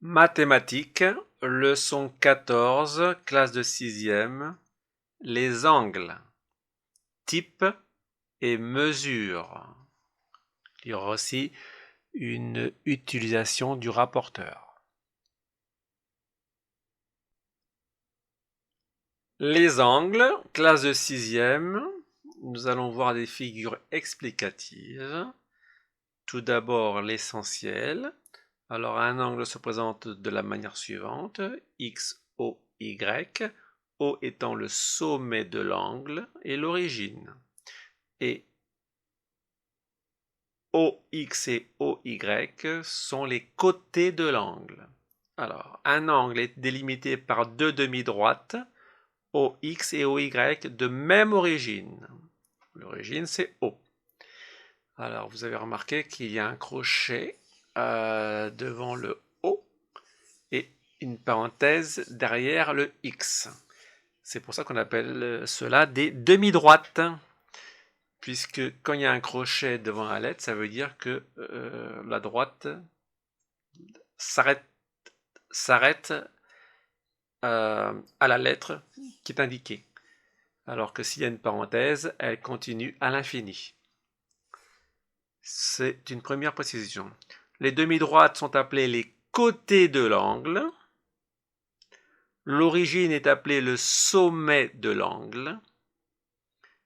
Mathématiques, leçon 14, classe de 6e, les angles, type et mesure. Il y aura aussi une utilisation du rapporteur. Les angles, classe de 6e, nous allons voir des figures explicatives. Tout d'abord l'essentiel. Alors un angle se présente de la manière suivante, x, o, y, O étant le sommet de l'angle et l'origine. Et OX et OY sont les côtés de l'angle. Alors, un angle est délimité par deux demi-droites, OX et OY de même origine. L'origine, c'est O. Alors, vous avez remarqué qu'il y a un crochet devant le O et une parenthèse derrière le X. C'est pour ça qu'on appelle cela des demi-droites. Puisque quand il y a un crochet devant la lettre, ça veut dire que la droite s'arrête à la lettre qui est indiquée. Alors que s'il y a une parenthèse, elle continue à l'infini. C'est une première précision. Les demi-droites sont appelées les côtés de l'angle. L'origine est appelée le sommet de l'angle.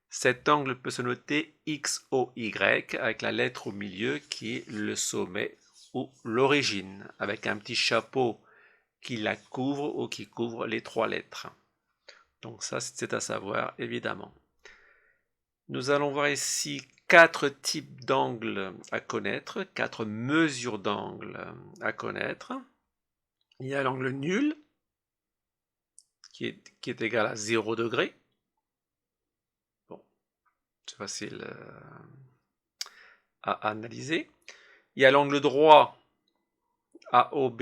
Cet angle peut se noter XOY avec la lettre au milieu qui est le sommet ou l'origine, avec un petit chapeau qui la couvre ou qui couvre les trois lettres. Donc ça, c'est à savoir, évidemment. Nous allons voir ici quatre types d'angles à connaître, quatre mesures d'angle à connaître. Il y a l'angle nul, qui est égal à 0 degré. Bon, c'est facile à analyser. Il y a l'angle droit AOB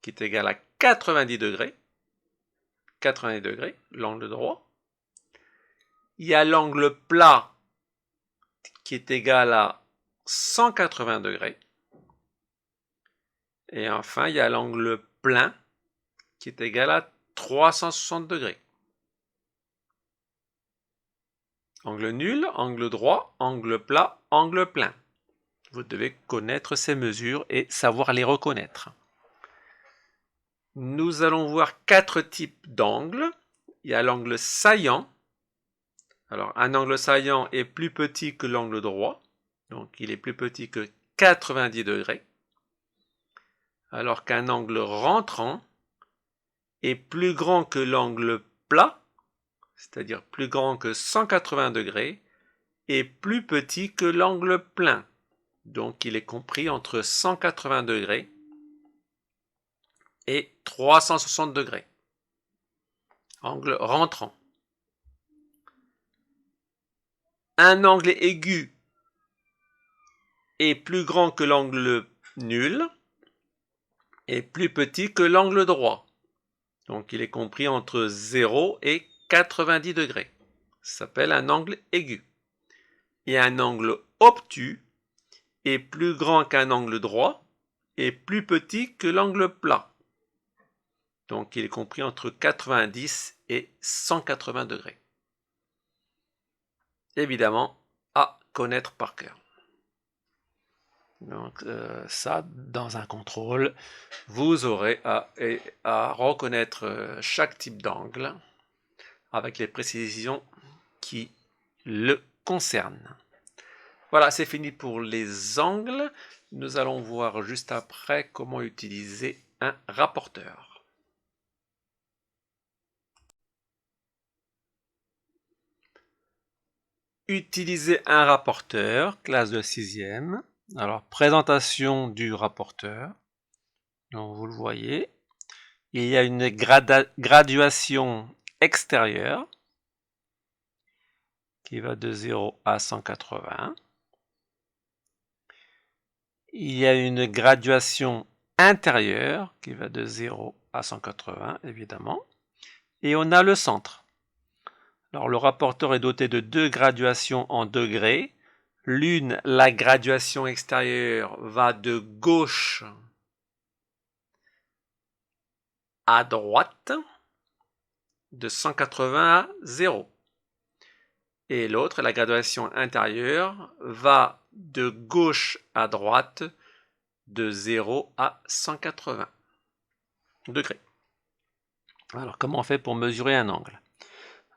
qui est égal à 90 degrés. 90 degrés, l'angle droit. Il y a l'angle plat qui est égal à 180 degrés. Et enfin, il y a l'angle plein qui est égal à 360 degrés. Angle nul, angle droit, angle plat, angle plein. Vous devez connaître ces mesures et savoir les reconnaître. Nous allons voir quatre types d'angles. Il y a l'angle saillant. Alors, un angle saillant est plus petit que l'angle droit. Donc, il est plus petit que 90 degrés. Alors qu'un angle rentrant est plus grand que l'angle plat, c'est-à-dire plus grand que 180 degrés, et plus petit que l'angle plein. Donc, il est compris entre 180 degrés et 360 degrés. Angle rentrant. Un angle aigu est plus grand que l'angle nul et plus petit que l'angle droit. Donc il est compris entre 0 et 90 degrés. Ça s'appelle un angle aigu. Et un angle obtus est plus grand qu'un angle droit et plus petit que l'angle plat. Donc il est compris entre 90 et 180 degrés. Évidemment, à connaître par cœur. Donc ça, dans un contrôle, vous aurez à reconnaître chaque type d'angle avec les précisions qui le concernent. Voilà, c'est fini pour les angles. Nous allons voir juste après comment utiliser un rapporteur. Utiliser un rapporteur, classe de 6e. Alors, présentation du rapporteur. Donc, vous le voyez. Il y a une graduation extérieure qui va de 0 à 180. Il y a une graduation intérieure qui va de 0 à 180, évidemment. Et on a le centre. Alors, le rapporteur est doté de deux graduations en degrés. L'une, la graduation extérieure, va de gauche à droite de 180 à 0. Et l'autre, la graduation intérieure, va de gauche à droite de 0 à 180 degrés. Alors, comment on fait pour mesurer un angle?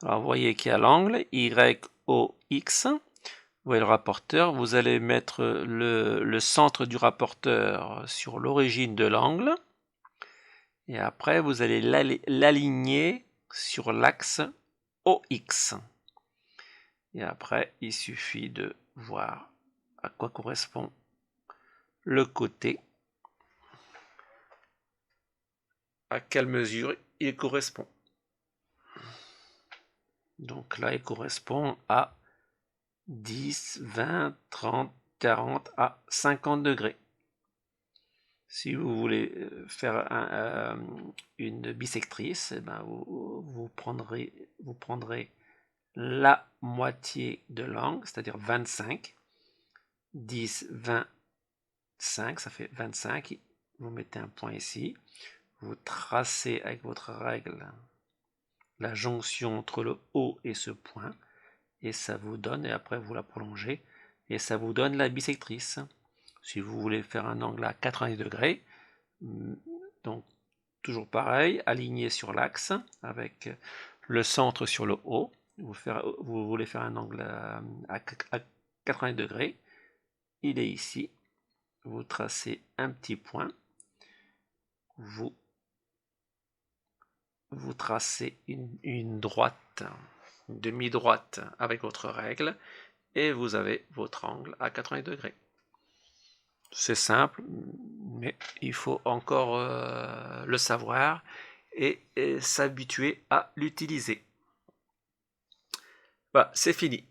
Alors, vous voyez qu'il y a l'angle YOX. Vous voyez le rapporteur. Vous allez mettre le centre du rapporteur sur l'origine de l'angle. Et après, vous allez l'aligner sur l'axe OX. Et après, il suffit de voir à quoi correspond le côté, à quelle mesure il correspond. Donc là, il correspond à 10, 20, 30, 40 à 50 degrés. Si vous voulez faire une bisectrice, eh ben vous prendrez la moitié de l'angle, c'est-à-dire 25. 10, 20, 5, ça fait 25. Vous mettez un point ici. Vous tracez avec votre règle la jonction entre le haut et ce point. Et ça vous donne, et après vous la prolongez, et ça vous donne la bisectrice. Si vous voulez faire un angle à 90 degrés, donc toujours pareil, aligné sur l'axe, avec le centre sur le haut. Vous voulez faire un angle à 90 degrés, il est ici. Vous tracez un petit point, vous tracez une droite, une demi-droite avec votre règle, et vous avez votre angle à 80 degrés. C'est simple, mais il faut encore le savoir et s'habituer à l'utiliser. Voilà, c'est fini.